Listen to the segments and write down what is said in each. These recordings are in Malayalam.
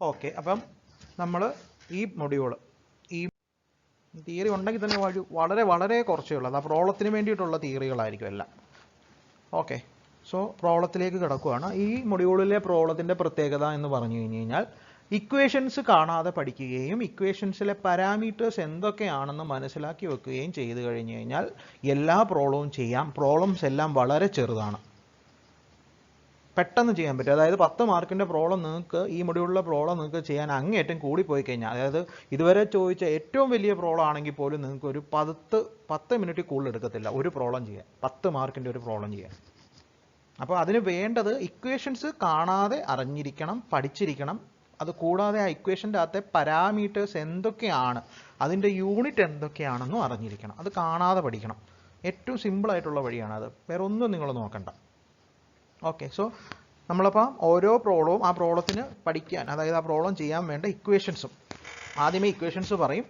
ഓക്കെ, അപ്പം നമ്മൾ ഈ മൊഡ്യൂൾ ഈ തിയറി ഉണ്ടെങ്കിൽ തന്നെ വളരെ വളരെ കുറച്ചേ ഉള്ളൂ. അത് ആ പ്രോബ്ലത്തിന് വേണ്ടിയിട്ടുള്ള തിയറികളായിരിക്കും എല്ലാം. ഓക്കെ, സോ പ്രോബ്ലത്തിലേക്ക് കിടക്കുകയാണ്. ഈ മൊഡ്യൂളിലെ പ്രോബ്ലത്തിൻ്റെ പ്രത്യേകത എന്ന് പറഞ്ഞു കഴിഞ്ഞാൽ ഇക്വേഷൻസ് കാണാതെ പഠിക്കുകയും ഇക്വേഷൻസിലെ പാരാമീറ്റേഴ്സ് എന്തൊക്കെയാണെന്ന് മനസ്സിലാക്കി വെക്കുകയും ചെയ്തു കഴിഞ്ഞു കഴിഞ്ഞാൽ എല്ലാ പ്രോബ്ലവും ചെയ്യാം. പ്രോബ്ലംസ് എല്ലാം വളരെ ചെറുതാണ്, പെട്ടെന്ന് ചെയ്യാൻ പറ്റും. അതായത് 10 മാർക്കിൻ്റെ പ്രോബ്ലം നിങ്ങൾക്ക് ഈ മൊഡ്യൂളിലെ പ്രോബ്ലം നിങ്ങൾക്ക് ചെയ്യാൻ അങ്ങേയറ്റം കൂടിപ്പോയി കഴിഞ്ഞാൽ, അതായത് ഇതുവരെ ചോദിച്ച ഏറ്റവും വലിയ പ്രോബ്ലം ആണെങ്കിൽ പോലും നിങ്ങൾക്ക് ഒരു 10 മിനിറ്റ് കൂടുതൽ എടുക്കത്തില്ല ഒരു പ്രോബ്ലം ചെയ്യാൻ, 10 മാർക്കിൻ്റെ ഒരു പ്രോബ്ലം ചെയ്യാൻ. അപ്പോൾ അതിന് വേണ്ടത് ഇക്വേഷൻസ് കാണാതെ അറിഞ്ഞിരിക്കണം, പഠിച്ചിരിക്കണം. അത് കൂടാതെ ആ ഇക്വേഷൻ്റെ അകത്തെ പാരാമീറ്റേഴ്സ് എന്തൊക്കെയാണ്, അതിൻ്റെ യൂണിറ്റ് എന്തൊക്കെയാണെന്നും അറിഞ്ഞിരിക്കണം. അത് കാണാതെ പഠിക്കണം. ഏറ്റവും സിമ്പിളായിട്ടുള്ള വഴിയാണ് അത്, വേറെ ഒന്നും നിങ്ങൾ നോക്കണ്ട. ഓക്കെ, സോ നമ്മളപ്പോൾ ഓരോ പ്രോബ്ലവും ആ പ്രോബ്ലത്തിന് പഠിക്കാൻ, അതായത് ആ പ്രോബ്ലം ചെയ്യാൻ വേണ്ട ഇക്വേഷൻസും ആദ്യമേ ഇക്വേഷൻസ് പറയും,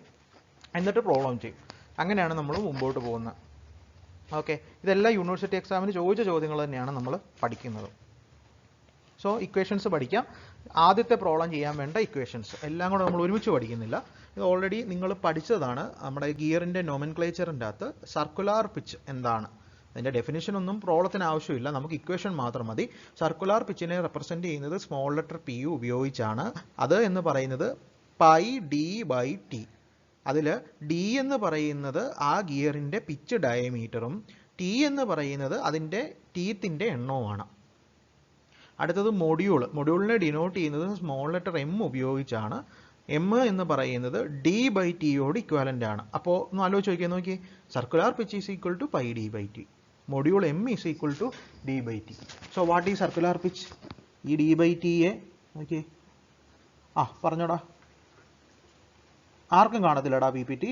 എന്നിട്ട് പ്രോബ്ലം ചെയ്യും. അങ്ങനെയാണ് നമ്മൾ മുമ്പോട്ട് പോകുന്നത്. ഓക്കെ, ഇതെല്ലാം യൂണിവേഴ്സിറ്റി എക്സാമിന് ചോദിച്ച ചോദ്യങ്ങൾ തന്നെയാണ് നമ്മൾ പഠിക്കുന്നത്. സോ ഇക്വേഷൻസ് പഠിക്കാം. ആദ്യത്തെ പ്രോബ്ലം ചെയ്യാൻ വേണ്ട ഇക്വേഷൻസ് എല്ലാം കൂടെ നമ്മൾ ഒരുമിച്ച് പഠിക്കുന്നില്ല. ഇത് ഓൾറെഡി നിങ്ങൾ പഠിച്ചതാണ്. നമ്മുടെ ഗിയറിൻ്റെ നോമൻക്ലേച്ചറിൻ്റെ അകത്ത് സർക്കുലാർ പിച്ച് എന്താണ്, അതിൻ്റെ ഡെഫിനിഷൻ ഒന്നും പ്രോബ്ലത്തിന് ആവശ്യമില്ല, നമുക്ക് ഇക്വേഷൻ മാത്രം മതി. സർക്കുലാർ പിച്ചിനെ റെപ്രസെൻറ്റ് ചെയ്യുന്നത് സ്മോൾ ലെറ്റർ പി ഉപയോഗിച്ചാണ്. അത് എന്ന് പറയുന്നത് പൈ ഡി ബൈ ടി. അതിൽ ഡി എന്ന് പറയുന്നത് ആ ഗിയറിൻ്റെ പിച്ച് ഡയമീറ്ററും ടി എന്ന് പറയുന്നത് അതിൻ്റെ ടീത്തിൻ്റെ എണ്ണവുമാണ്. അടുത്തത് മൊഡ്യൂളിനെ ഡിനോട്ട് ചെയ്യുന്നത് സ്മോൾ ലെറ്റർ എം ഉപയോഗിച്ചാണ്. എം എന്ന് പറയുന്നത് ഡി ബൈ ടിയോട് ഇക്വാലൻ്റ് ആണ്. അപ്പോൾ ഒന്ന് ആലോചിച്ച് നോക്കിയാൽ നോക്കി, circular pitch is equal to pi D by T, module M is equal to D by T. So what ഈ സർക്കുലാർ പിച്ച്? ഈ ഡി ബൈ ടിയെ നോക്കി, പറഞ്ഞോടാ, ആർക്കും കാണത്തില്ലടാ പി പി ടി?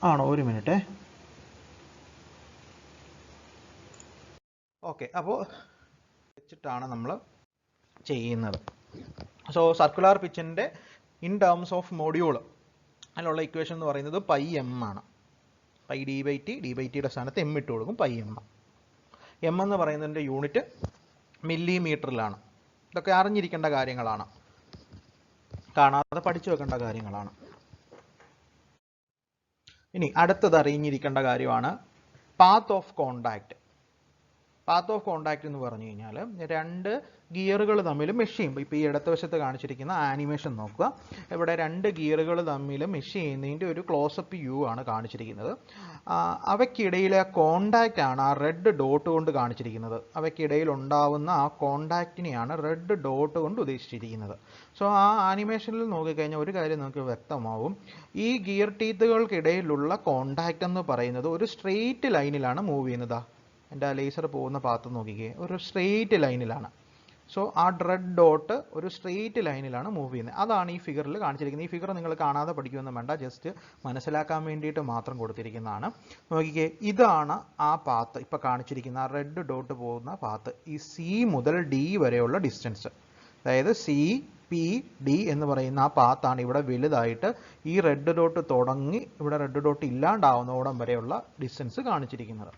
ആണോ? ഒരു മിനിറ്റ്. ഓക്കെ, അപ്പോൾ വെച്ചിട്ടാണ് നമ്മൾ ചെയ്യുന്നത്. സോ സർക്കുലാർ പിച്ചിൻ്റെ ഇൻ ടേംസ് ഓഫ് മൊഡ്യൂൾ അതിലുള്ള ഇക്വേഷൻ എന്ന് പറയുന്നത് പൈ എം ആണ്. Pi D by T, D by ടിയുടെ സ്ഥാനത്ത് എം ഇട്ട് കൊടുക്കും, പൈ എം. എം എന്ന് പറയുന്നതിൻ്റെ യൂണിറ്റ് മില്ലിമീറ്ററിലാണ്. ഇതൊക്കെ അറിഞ്ഞിരിക്കേണ്ട കാര്യങ്ങളാണ്, കാണാതെ പഠിച്ചു വെക്കേണ്ട കാര്യങ്ങളാണ്. ഇനി അടുത്തത് അറിഞ്ഞിരിക്കേണ്ട കാര്യമാണ് path of contact. Path of contact എന്ന് പറഞ്ഞു കഴിഞ്ഞാൽ രണ്ട് ഗിയറുകൾ തമ്മിൽ മെഷ് ചെയ്യുമ്പോൾ, ഇപ്പോൾ ഈ ഇടതുവശത്ത് കാണിച്ചിരിക്കുന്ന ആനിമേഷൻ നോക്കുക. ഇവിടെ രണ്ട് ഗിയറുകൾ തമ്മിൽ മെഷ് ചെയ്യുന്നതിൻ്റെ ഒരു ക്ലോസപ്പ് വ്യൂ ആണ് കാണിച്ചിരിക്കുന്നത്. അവയ്ക്കിടയിലെ കോണ്ടാക്റ്റ് ആണ് ആ റെഡ് ഡോട്ട് കൊണ്ട് കാണിച്ചിരിക്കുന്നത്. അവയ്ക്കിടയിൽ ഉണ്ടാവുന്ന ആ കോണ്ടാക്റ്റിനെയാണ് റെഡ് ഡോട്ട് കൊണ്ട് ഉദ്ദേശിച്ചിരിക്കുന്നത്. സോ ആ ആനിമേഷനിൽ നോക്കിക്കഴിഞ്ഞാൽ ഒരു കാര്യം നമുക്ക് വ്യക്തമാവും. ഈ ഗിയർ ടീത്തുകൾക്കിടയിലുള്ള കോണ്ടാക്റ്റ് എന്ന് പറയുന്നത് ഒരു സ്ട്രെയിറ്റ് ലൈനിലാണ് മൂവ് ചെയ്യുന്നത്. എൻ്റെ ലേസർ പോകുന്ന പാത്ത് നോക്കിക്കേ, ഒരു സ്ട്രെയിറ്റ് ലൈനിലാണ്. സോ ആ റെഡ് ഡോട്ട് ഒരു സ്ട്രെയിറ്റ് ലൈനിലാണ് മൂവ് ചെയ്യുന്നത്. അതാണ് ഈ ഫിഗറിൽ കാണിച്ചിരിക്കുന്നത്. ഈ ഫിഗർ നിങ്ങൾ കാണാതെ പഠിക്കുമെന്നും വേണ്ട, ജസ്റ്റ് മനസ്സിലാക്കാൻ വേണ്ടിയിട്ട് മാത്രം കൊടുത്തിരിക്കുന്നതാണ്. നോക്കിക്കേ, ഇതാണ് ആ പാത്ത്, ഇപ്പോൾ കാണിച്ചിരിക്കുന്ന ആ റെഡ് ഡോട്ട് പോകുന്ന പാത്ത്. ഈ സി മുതൽ ഡി വരെയുള്ള ഡിസ്റ്റൻസ്, അതായത് സി പി ഡി എന്ന് പറയുന്ന ആ പാത്താണ് ഇവിടെ വലുതായിട്ട് ഈ റെഡ് ഡോട്ട് തുടങ്ങി ഇവിടെ റെഡ് ഡോട്ട് ഇല്ലാണ്ടാവുന്നോടം വരെയുള്ള ഡിസ്റ്റൻസ് കാണിച്ചിരിക്കുന്നത്.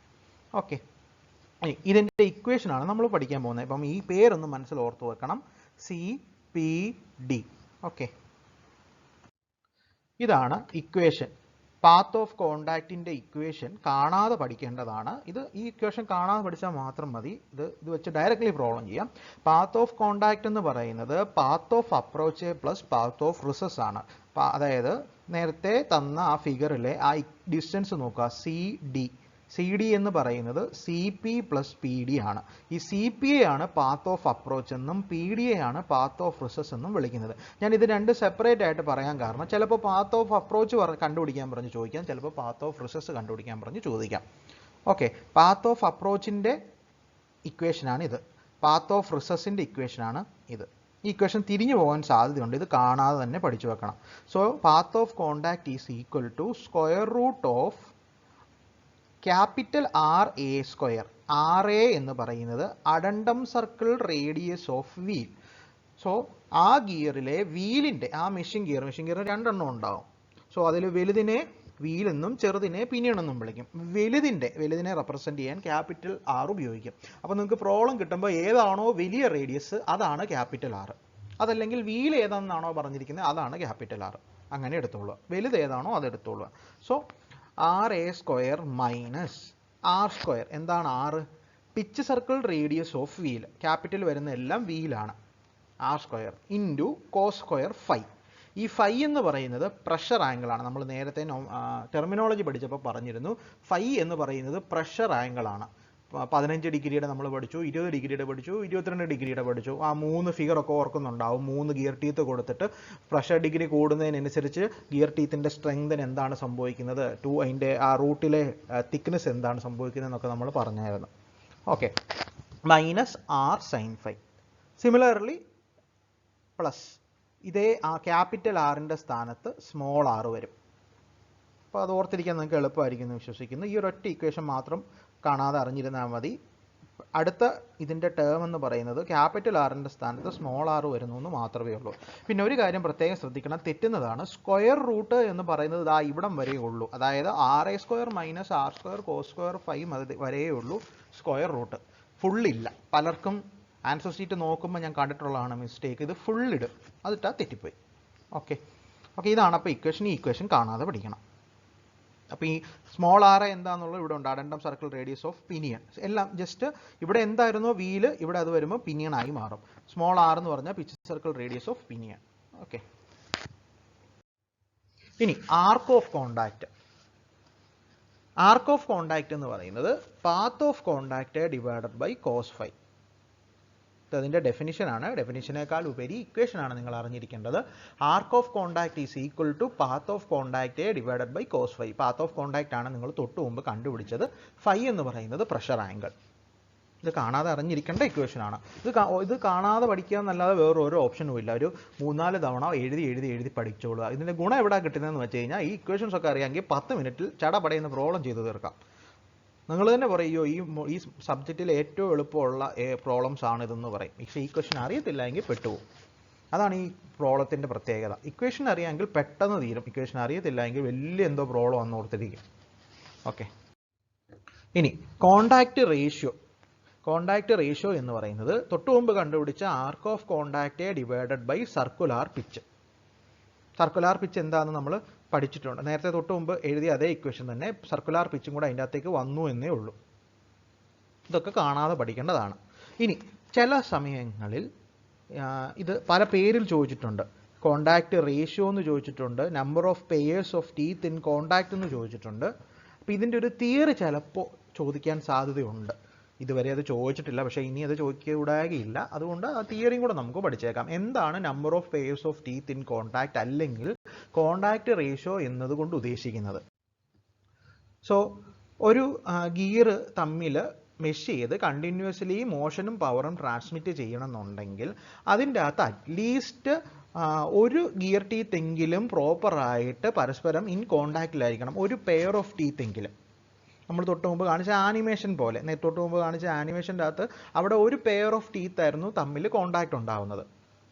ഓക്കെ, ഇതിൻ്റെ ഇക്വേഷനാണ് നമ്മൾ പഠിക്കാൻ പോകുന്നത്. അപ്പം ഈ പേരൊന്ന് മനസ്സിൽ ഓർത്ത് വെക്കണം, സി പി ഡി. ഓക്കെ, ഇതാണ് ഇക്വേഷൻ. പാത്ത് ഓഫ് കോണ്ടാക്റ്റിൻ്റെ ഇക്വേഷൻ കാണാതെ പഠിക്കേണ്ടതാണ്. ഈ ഇക്വേഷൻ കാണാതെ പഠിച്ചാൽ മാത്രം മതി. ഇത് വെച്ച് ഡയറക്റ്റ്ലി പ്രോബ്ലം ചെയ്യാം. പാത്ത് ഓഫ് കോണ്ടാക്റ്റ് എന്ന് പറയുന്നത് path of approach plus path of recess ആണ്. അതായത് നേരത്തെ തന്ന ആ ഫിഗറിലെ ആ ഡിസ്റ്റൻസ് നോക്കുക, സി ഡി എന്ന് പറയുന്നത് C P plus P D ആണ്. ഈ സി പി എ ആണ് പാത്ത് ഓഫ് അപ്രോച്ച് എന്നും പി ഡി എ ആണ് പാത്ത് ഓഫ് റിസസ് എന്നും വിളിക്കുന്നത്. ഞാൻ ഇത് രണ്ട് സെപ്പറേറ്റ് ആയിട്ട് പറയാൻ കാരണം, ചിലപ്പോൾ പാത്ത് ഓഫ് അപ്രോച്ച് കണ്ടുപിടിക്കാൻ പറഞ്ഞ് ചോദിക്കാം, ചിലപ്പോൾ പാത്ത് ഓഫ് റിസസ് കണ്ടുപിടിക്കാൻ പറഞ്ഞ് ചോദിക്കാം. ഓക്കെ, പാത്ത് ഓഫ് അപ്രോച്ചിൻ്റെ ഇക്വേഷനാണ് ഇത്, പാത്ത് ഓഫ് റിസസിൻ്റെ ഇക്വേഷനാണ് ഇത്. ഈ ഇക്വേഷൻ തിരിഞ്ഞു പോകാൻ സാധ്യതയുണ്ട്, ഇത് കാണാതെ തന്നെ പഠിച്ചു വെക്കണം. So path of contact is equal to square root of capital R A square. R A എന്ന് പറയുന്നത് addendum circle radius of wheel. So ആ ഗിയറിലെ വീലിൻ്റെ, ആ മെഷീൻ ഗിയർ രണ്ടെണ്ണം ഉണ്ടാവും. സോ അതിൽ വലുതിനെ വീൽ എന്നും ചെറുതിനെ പിനിയൺ എന്നും വിളിക്കും. വലുതിനെ റെപ്രസെന്റ് ചെയ്യാൻ ക്യാപിറ്റൽ ആർ ഉപയോഗിക്കും. അപ്പോൾ നിങ്ങൾക്ക് പ്രോബ്ലം കിട്ടുമ്പോൾ ഏതാണോ വലിയ റേഡിയസ് അതാണ് ക്യാപിറ്റൽ ആർ, അതല്ലെങ്കിൽ വീൽ ഏതാണെന്നാണോ പറഞ്ഞിരിക്കുന്നത് അതാണ് ക്യാപിറ്റൽ ആർ. അങ്ങനെ എടുത്തോളുക. വലുത് ഏതാണോ അത് എടുത്തോളുക. So R A square minus R square. എന്താണ് R? Pitch circle radius of wheel. Capital വരുന്ന എല്ലാം വീലാണ്. R square into cos square phi. ഈ ഫൈ എന്ന് പറയുന്നത് പ്രഷർ ആംഗിൾ ആണ്. നമ്മൾ നേരത്തെ ടെർമിനോളജി പഠിച്ചപ്പോൾ പറഞ്ഞിരുന്നു ഫൈ എന്ന് പറയുന്നത് പ്രഷർ ആംഗിൾ ആണ്. 15 ഡിഗ്രിയുടെ നമ്മൾ പഠിച്ചു, 20 ഡിഗ്രിയുടെ പഠിച്ചു, 22 ഡിഗ്രിയുടെ പഠിച്ചു. ആ 3 ഫിഗറൊക്കെ ഓർക്കുന്നുണ്ടാവും. 3 ഗിയർ ടീത്ത് കൊടുത്തിട്ട് പ്രഷർ ഡിഗ്രി കൂടുന്നതിനനുസരിച്ച് ഗിയർ ടീത്തിൻ്റെ സ്ട്രെങ്തിന് എന്താണ് സംഭവിക്കുന്നത്, അതിൻ്റെ ആ റൂട്ടിലെ തിക്നെസ് എന്താണ് സംഭവിക്കുന്നത് എന്നൊക്കെ നമ്മൾ പറഞ്ഞായിരുന്നു. Okay, minus R sign phi. Similarly plus ഇതേ ആ ക്യാപിറ്റൽ ആറിൻ്റെ സ്ഥാനത്ത് സ്മോൾ ആർ വരും. അപ്പോൾ അത് ഓർത്തിരിക്കാൻ നിങ്ങൾക്ക് എളുപ്പമായിരിക്കും എന്ന് വിശ്വസിക്കുന്നു. ഈ ഒരൊറ്റ ഇക്വേഷൻ മാത്രം കാണാതെ അറിഞ്ഞിരുന്നാൽ മതി. അടുത്ത ഇതിൻ്റെ ടേം എന്ന് പറയുന്നത് ക്യാപിറ്റൽ ആറിൻ്റെ സ്ഥാനത്ത് സ്മോൾ ആർ വരുന്നു എന്ന് മാത്രമേ ഉള്ളൂ. പിന്നെ ഒരു കാര്യം പ്രത്യേകം ശ്രദ്ധിക്കണം, തെറ്റുന്നതാണ്. സ്ക്വയർ റൂട്ട് എന്ന് പറയുന്നത് ഇതാ ഇവിടം വരെയേ ഉള്ളൂ. അതായത് R A square minus R square cos square phi വരെയേ ഉള്ളൂ സ്ക്വയർ റൂട്ട്. ഫുള്ളില്ല. പലർക്കും ആൻസർ ഷീറ്റ് നോക്കുമ്പോൾ ഞാൻ കണ്ടിട്ടുള്ളതാണ് മിസ്റ്റേക്ക്. ഇത് ഫുള്ളിടും, അതിട്ടാൽ തെറ്റിപ്പോയി. ഓക്കെ, ഇതാണ് അപ്പോൾ ഇക്വേഷൻ. ഈ ഇക്വേഷൻ കാണാതെ പഠിക്കണം. അപ്പോൾ ഈ സ്മോൾ ആർ എന്താണെന്നുള്ളത് ഇവിടെ ഉണ്ട്. Addendum circle radius of pinion. എല്ലാം ജസ്റ്റ് ഇവിടെ എന്തായിരുന്നോ വീല് ഇവിടെ അത് വരുമ്പോൾ പിനിയൺ ആയി മാറും. സ്മോൾ ആർ എന്ന് പറഞ്ഞാൽ pitch circle radius of pinion. Okay, ഇനി arc of contact. Arc of contact എന്ന് പറയുന്നത് path of contact divided by cos phi. അതിൻ്റെ ഡെഫിനിഷനാണ്. ഡെഫിനിഷനേക്കാൾ ഉപരി ഇക്വേഷനാണ് നിങ്ങൾ അറിഞ്ഞിരിക്കേണ്ടത്. Arc of contact is equal to path of contact divided by cos phi. Path of contact ആണ് നിങ്ങൾ തൊട്ട് മുമ്പ് കണ്ടുപിടിച്ചത്. ഫൈ എന്ന് പറയുന്നത് പ്രഷർ ആംഗിൾ. ഇത് കാണാതെ അറിഞ്ഞിരിക്കേണ്ട ഇക്വേഷനാണ്. ഇത് കാണാതെ പഠിക്കുക എന്നല്ലാതെ വേറൊരു ഓപ്ഷനും ഇല്ല. ഒരു 3-4 തവണ എഴുതി പഠിച്ചോളുക. ഇതിൻ്റെ ഗുണം എവിടെ കിട്ടുന്നതെന്ന് വെച്ച് കഴിഞ്ഞാൽ ഈ ഇക്വേഷൻസ് ഒക്കെ അറിയാമെങ്കിൽ 10 മിനിറ്റിൽ ചടപടയുന്ന പ്രോബ്ലം ചെയ്ത് തീർക്കാം. നിങ്ങൾ തന്നെ പറയുമോ ഈ സബ്ജക്റ്റിൽ ഏറ്റവും എളുപ്പമുള്ള പ്രോബ്ലംസ് ആണ് ഇതെന്ന് പറയും. പക്ഷേ ഈ ക്വസ്റ്റൻ അറിയത്തില്ല എങ്കിൽ പെട്ടുപോകും. അതാണ് ഈ പ്രോബ്ലത്തിൻ്റെ പ്രത്യേകത. ഇക്വേഷൻ അറിയാമെങ്കിൽ പെട്ടെന്ന് തീരും. ഇക്വേഷൻ അറിയത്തില്ല എങ്കിൽ വലിയ എന്തോ പ്രോബ്ലം വന്ന് ഓർത്തിരിക്കും. ഓക്കെ, ഇനി കോണ്ടാക്ട് റേഷ്യോ. കോണ്ടാക്ട് റേഷ്യോ എന്ന് പറയുന്നത് തൊട്ട് മുമ്പ് കണ്ടുപിടിച്ച arc of contact divided by circular pitch. Circular pitch എന്താണെന്ന് നമ്മൾ പഠിച്ചിട്ടുണ്ട്. നേരത്തെ തൊട്ട് മുമ്പ് എഴുതിയ അതേ ഇക്വേഷൻ തന്നെ സർക്കുലാർ പിച്ചും കൂടെ അതിൻ്റെ അകത്തേക്ക് വന്നു എന്നേ ഉള്ളൂ. ഇതൊക്കെ കാണാതെ പഠിക്കേണ്ടതാണ്. ഇനി ചില സമയങ്ങളിൽ ഇത് പല പേരിൽ ചോദിച്ചിട്ടുണ്ട്. കോണ്ടാക്ട് റേഷ്യോ എന്ന് ചോദിച്ചിട്ടുണ്ട്, number of pairs of teeth in contact എന്ന് ചോദിച്ചിട്ടുണ്ട്. അപ്പോൾ ഇതിൻ്റെ ഒരു തിയറി ചിലപ്പോൾ ചോദിക്കാൻ സാധ്യതയുണ്ട്. ഇതുവരെ അത് ചോദിച്ചിട്ടില്ല, പക്ഷേ ഇനി അത് ചോദിക്കുകയില്ല. അതുകൊണ്ട് ആ തിയറിയും കൂടെ നമുക്ക് പഠിച്ചേക്കാം. എന്താണ് number of pairs of teeth in contact അല്ലെങ്കിൽ കോണ്ടാക്ട് റേഷ്യോ എന്നതുകൊണ്ട് ഉദ്ദേശിക്കുന്നത്? സോ ഒരു ഗിയർ തമ്മിൽ മെഷ് ചെയ്ത് കണ്ടിന്യൂസ്ലി മോഷനും പവറും ട്രാൻസ്മിറ്റ് ചെയ്യണമെന്നുണ്ടെങ്കിൽ അതിൻ്റെ അകത്ത് അറ്റ്ലീസ്റ്റ് ഒരു ഗിയർ ടീത്ത് എങ്കിലും പ്രോപ്പറായിട്ട് പരസ്പരം ഇൻ കോണ്ടാക്റ്റിലായിരിക്കണം. ഒരു പെയർ ഓഫ് ടീത്ത് എങ്കിലും. നമ്മൾ തൊട്ട് മുമ്പ് കാണിച്ച ആനിമേഷൻ പോലെ, തൊട്ട് മുമ്പ് കാണിച്ച ആനിമേഷൻ്റെ അകത്ത് അവിടെ ഒരു പെയർ ഓഫ് ടീത്ത് ആയിരുന്നു തമ്മിൽ കോണ്ടാക്ട് ഉണ്ടാവുന്നത്.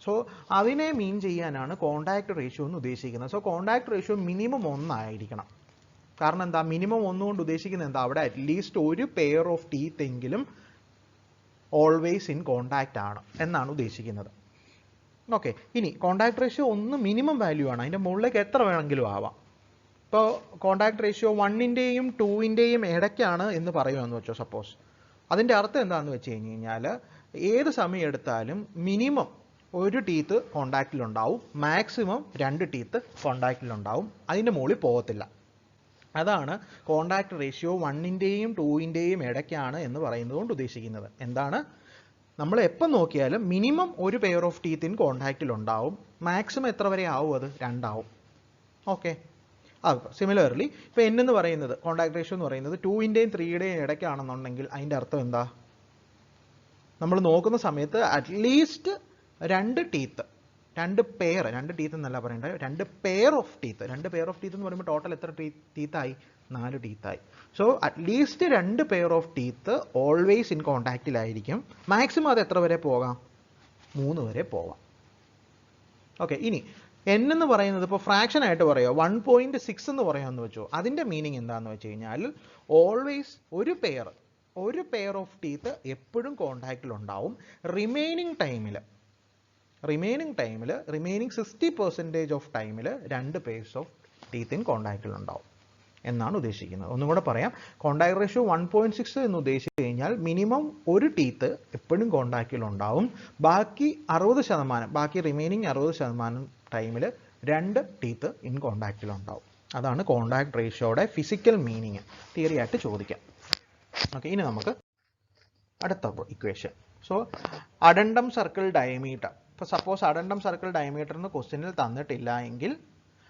സോ അതിനെ മീൻ ചെയ്യാനാണ് കോണ്ടാക്ട് റേഷ്യോ എന്ന് ഉദ്ദേശിക്കുന്നത്. സോ കോണ്ടാക്ട് റേഷ്യോ മിനിമം 1 ആയിരിക്കണം. കാരണം എന്താ, മിനിമം 1 കൊണ്ട് ഉദ്ദേശിക്കുന്നത് എന്താ, അവിടെ അറ്റ്ലീസ്റ്റ് ഒരു പെയർ ഓഫ് ടീത്ത് എങ്കിലും ഓൾവേസ് ഇൻ കോണ്ടാക്റ്റ് ആണ് എന്നാണ് ഉദ്ദേശിക്കുന്നത്. ഓക്കെ, ഇനി കോണ്ടാക്ട് റേഷ്യോ 1 മിനിമം വാല്യൂ ആണ്. അതിൻ്റെ മുകളിലേക്ക് എത്ര വേണമെങ്കിലും ആവാം. ഇപ്പോൾ കോണ്ടാക്ട് റേഷ്യോ 1-ൻ്റെയും 2-ൻ്റെയും ഇടയ്ക്കാണ് എന്ന് പറയുമെന്ന് വെച്ചോ സപ്പോസ്. അതിൻ്റെ അർത്ഥം എന്താണെന്ന് വെച്ച് കഴിഞ്ഞാൽ ഏത് സമയം എടുത്താലും മിനിമം ഒരു ടീത്ത് കോണ്ടാക്റ്റിലുണ്ടാവും, മാക്സിമം 2 ടീത്ത് കോണ്ടാക്റ്റിലുണ്ടാവും. അതിൻ്റെ മുകളിൽ പോകത്തില്ല. അതാണ് കോണ്ടാക്ട് റേഷ്യോ 1-ൻ്റെയും 2-ൻ്റെയും ഇടയ്ക്കാണ് എന്ന് പറയുന്നത് കൊണ്ട് ഉദ്ദേശിക്കുന്നത്. എന്താണ്, നമ്മൾ എപ്പം നോക്കിയാലും മിനിമം ഒരു പെയർ ഓഫ് ടീത്ത് ഇൻ കോണ്ടാക്റ്റിലുണ്ടാവും. മാക്സിമം എത്ര വരെ ആവും, അത് 2 ആവും. ഓക്കെ, സിമിലർലി ഇപ്പോൾ n എന്ന് പറയുന്നത് കോണ്ടാക്ട് റേഷ്യോ എന്ന് പറയുന്നത് 2-ൻ്റെയും 3-യുടെയും ഇടയ്ക്കാണെന്നുണ്ടെങ്കിൽ അതിൻ്റെ അർത്ഥം എന്താ, നമ്മൾ നോക്കുന്ന സമയത്ത് അറ്റ്ലീസ്റ്റ് 2 ടീത്ത്, 2 ടീത്ത് എന്നല്ല പറയേണ്ടത്, 2 pair of teeth. 2 pair of teeth എന്ന് പറയുമ്പോൾ ടോട്ടൽ എത്ര ടീത്തായി, 4 ടീത്തായി. So at least 2 pair of teeth always in കോണ്ടാക്റ്റിലായിരിക്കും. മാക്സിമം അത് എത്ര വരെ പോകാം, 3 വരെ പോകാം. ഓക്കെ, ഇനി n എന്ന് പറയുന്നത് ഇപ്പോൾ ഫ്രാക്ഷൻ ആയിട്ട് പറയുമോ 1.6 എന്ന് പറയാമെന്ന് വെച്ചോ. അതിൻ്റെ മീനിങ് എന്താണെന്ന് വെച്ച് കഴിഞ്ഞാൽ ഓൾവേസ് ഒരു പെയർ ഓഫ് ടീത്ത് എപ്പോഴും കോണ്ടാക്റ്റിൽ ഉണ്ടാവും. റിമൈനിങ് 60% ഓഫ് ടൈമിൽ 2 പെയർസ് ഓഫ് ടീത്ത് ഇൻ കോണ്ടാക്റ്റിൽ ഉണ്ടാവും എന്നാണ് ഉദ്ദേശിക്കുന്നത്. ഒന്നും കൂടെ പറയാം. കോണ്ടാക്ട് റേഷ്യോ 1.6 എന്ന് ഉദ്ദേശിച്ച് കഴിഞ്ഞാൽ മിനിമം ഒരു ടീത്ത് എപ്പോഴും കോണ്ടാക്റ്റിൽ ഉണ്ടാവും. ബാക്കി റിമൈനിങ് 60% ടൈമിൽ 2 ടീത്ത് ഇൻ കോണ്ടാക്റ്റിൽ ഉണ്ടാവും. അതാണ് കോണ്ടാക്ട് റേഷ്യോയുടെ ഫിസിക്കൽ മീനിങ്. തിയറി ആയിട്ട് ചോദിക്കാം. ഓക്കെ, ഇനി നമുക്ക് അടുത്ത equation. So addendum circle diameter. ഇപ്പോൾ സപ്പോസ് അഡെൻഡം സർക്കിൾ ഡയമീറ്റർ എന്ന് ക്വസ്റ്റ്യനിൽ തന്നിട്ടില്ല എങ്കിൽ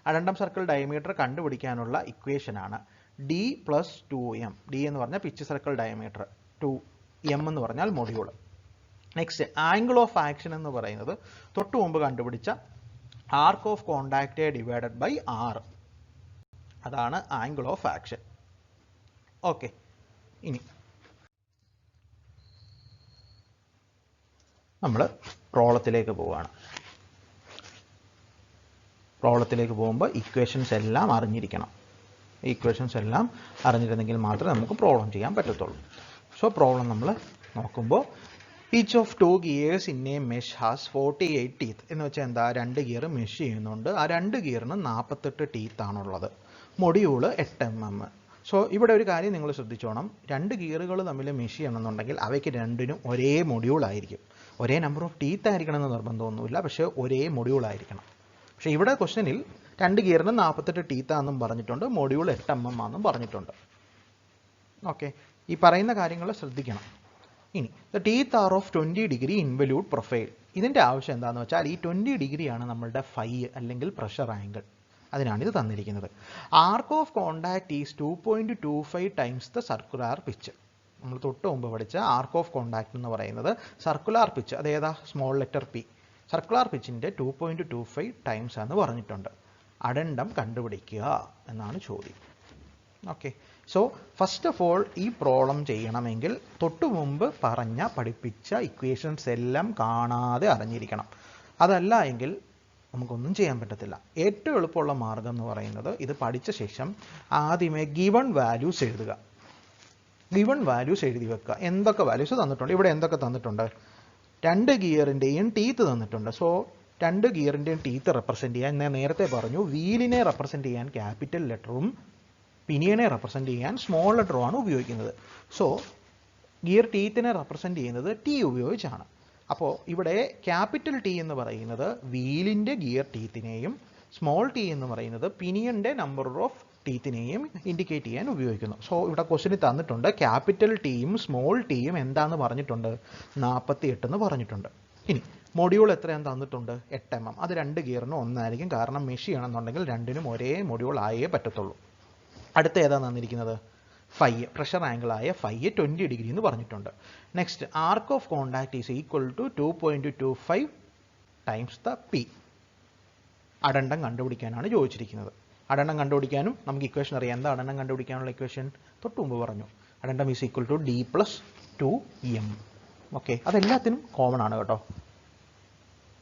അഡെൻഡം സർക്കിൾ ഡയമീറ്റർ കണ്ടുപിടിക്കാനുള്ള ഇക്വേഷനാണ് d + 2m. d എന്ന് പറഞ്ഞാൽ പിച്ച് സർക്കിൾ ഡയമീറ്റർ, 2m എന്ന് പറഞ്ഞാൽ module. Next angle of action എന്ന് പറയുന്നത് തൊട്ട് മുമ്പ് കണ്ടുപിടിച്ച arc of contact divided by r. അതാണ് ആംഗിൾ ഓഫ് ആക്ഷൻ. ഓക്കെ, ഇനി നമ്മൾ പ്രോബ്ലത്തിലേക്ക് പോവുകയാണ്. പ്രോബ്ലത്തിലേക്ക് പോകുമ്പോൾ ഇക്വേഷൻസ് എല്ലാം അറിഞ്ഞിരിക്കണം. ഇക്വേഷൻസ് എല്ലാം അറിഞ്ഞിരുന്നെങ്കിൽ മാത്രമേ നമുക്ക് പ്രോബ്ലം ചെയ്യാൻ പറ്റത്തുള്ളൂ. സോ പ്രോബ്ലം നമ്മൾ നോക്കുമ്പോൾ each of 2 gears in A mesh has 48 teeth എന്ന് വെച്ചാൽ എന്താ, 2 ഗിയർ മെഷ് ചെയ്യുന്നുണ്ട്. ആ 2 ഗിയറിന് 48 ടീത്ത് ആണുള്ളത്. Module 8 mm. സോ ഇവിടെ ഒരു കാര്യം നിങ്ങൾ ശ്രദ്ധിച്ചോണം. 2 ഗിയറുകൾ തമ്മിൽ മെഷ് ചെയ്യണമെന്നുണ്ടെങ്കിൽ അവയ്ക്ക് രണ്ടിനും ഒരേ മൊഡ്യൂൾ ആയിരിക്കും. ഒരേ നമ്പർ ഓഫ് ടീത്ത് ആയിരിക്കണം എന്ന് നിർബന്ധമൊന്നുമില്ല, പക്ഷേ ഒരേ മൊഡ്യൂൾ ആയിരിക്കണം. പക്ഷേ ഇവിടെ ക്വസ്റ്റ്യനിൽ 2 ഗിയറിന് 48 ടീത്താണെന്നും പറഞ്ഞിട്ടുണ്ട്, മൊഡ്യൂൾ 8 mm ആണെന്നും പറഞ്ഞിട്ടുണ്ട്. ഓക്കെ, ഈ പറയുന്ന കാര്യങ്ങൾ ശ്രദ്ധിക്കണം. ഇനി the teeth R of 20 degree involute profile. ഇതിൻ്റെ ആവശ്യം എന്താണെന്ന് വെച്ചാൽ ഈ 20 ഡിഗ്രിയാണ് നമ്മളുടെ ഫൈ അല്ലെങ്കിൽ പ്രഷർ ആംഗിൾ. അതിനാണ് ഇത് തന്നിരിക്കുന്നത്. Arc of contact is 2.25 times the circular pitch. നമ്മൾ തൊട്ട് മുമ്പ് പഠിച്ച ആർക്ക് ഓഫ് കോണ്ടാക്ട് എന്ന് പറയുന്നത് സർക്കുലാർ പിച്ച്, അതേതാ, സ്മോൾ ലെറ്റർ പി. സർക്കുലാർ പിച്ചിൻ്റെ 2.25 ടൈംസ് എന്ന് പറഞ്ഞിട്ടുണ്ട്. അഡെൻഡം കണ്ടുപിടിക്കുക എന്നാണ് ചോദ്യം. Okay, so first of all ഈ പ്രോബ്ലം ചെയ്യണമെങ്കിൽ തൊട്ടു മുമ്പ് പഠിപ്പിച്ച ഇക്വേഷൻസ് എല്ലാം കാണാതെ അറിഞ്ഞിരിക്കണം. അതല്ല എങ്കിൽ നമുക്കൊന്നും ചെയ്യാൻ പറ്റത്തില്ല. ഏറ്റവും എളുപ്പമുള്ള മാർഗം എന്ന് പറയുന്നത് ഇത് പഠിച്ച ശേഷം ആദ്യമേ ഗിവൺ വാല്യൂസ് എഴുതുക. ഗിവൺ വാല്യൂസ് എഴുതി വെക്കുക. എന്തൊക്കെ വാല്യൂസ് തന്നിട്ടുണ്ട്, ഇവിടെ എന്തൊക്കെ തന്നിട്ടുണ്ട്, 2 ഗിയറിൻ്റെയും ടീത്ത് തന്നിട്ടുണ്ട്. സോ 2 ഗിയറിൻ്റെയും ടീത്ത് റെപ്രസെൻറ്റ് ചെയ്യാൻ ഞാൻ നേരത്തെ പറഞ്ഞു, വീലിനെ റെപ്രസെൻറ്റ് ചെയ്യാൻ ക്യാപിറ്റൽ ലെറ്ററും പിനിയനെ റെപ്രസെൻറ്റ് ചെയ്യാൻ സ്മോൾ ലെറ്ററുമാണ് ഉപയോഗിക്കുന്നത്. സോ ഗിയർ ടീത്തിനെ റെപ്രസെൻറ്റ് ചെയ്യുന്നത് ടി ഉപയോഗിച്ചാണ്. അപ്പോൾ ഇവിടെ ക്യാപിറ്റൽ ടി എന്ന് പറയുന്നത് വീലിൻ്റെ ഗിയർ ടീത്തിനെയും സ്മോൾ ടി എന്ന് പറയുന്നത് പിനിയൻ്റെ നമ്പർ ഓഫ് ടീത്തിനെയും ഇൻഡിക്കേറ്റ് ചെയ്യാൻ ഉപയോഗിക്കുന്നു. സോ ഇവിടെ ക്വസ്റ്റ്യനിൽ തന്നിട്ടുണ്ട് ക്യാപിറ്റൽ ടിയും സ്മോൾ ടിയും എന്താണെന്ന് പറഞ്ഞിട്ടുണ്ട്, 48 എന്ന് പറഞ്ഞിട്ടുണ്ട്. ഇനി മൊഡ്യൂൾ എത്രയാണെന്ന് തന്നിട്ടുണ്ട്, 8 mm. അത് 2 ഗിയറിനും ഒന്നായിരിക്കും, കാരണം മെഷ് ചെയ്യണമെന്നുണ്ടെങ്കിൽ രണ്ടിനും ഒരേ മൊഡ്യൂൾ ആയേ പറ്റത്തുള്ളൂ. അടുത്ത ഏതാണ് തന്നിരിക്കുന്നത്, ഫൈ, പ്രഷർ ആംഗിളായ ഫൈ 20 ഡിഗ്രി എന്ന് പറഞ്ഞിട്ടുണ്ട്. Next arc of contact is equal to 2.25 times the P. Addendum കണ്ടുപിടിക്കാനാണ് ചോദിച്ചിരിക്കുന്നത്. അഡെൻഡം കണ്ടുപിടിക്കാനും നമുക്ക് ഇക്വേഷൻ അറിയാം. എന്താ അഡെൻഡം കണ്ടുപിടിക്കാനുള്ള ഇക്വേഷൻ, തൊട്ട് മുമ്പ് പറഞ്ഞു. Addendum is equal to d + 2m. ഓക്കെ, അതെല്ലാത്തിനും കോമൺ ആണ് കേട്ടോ,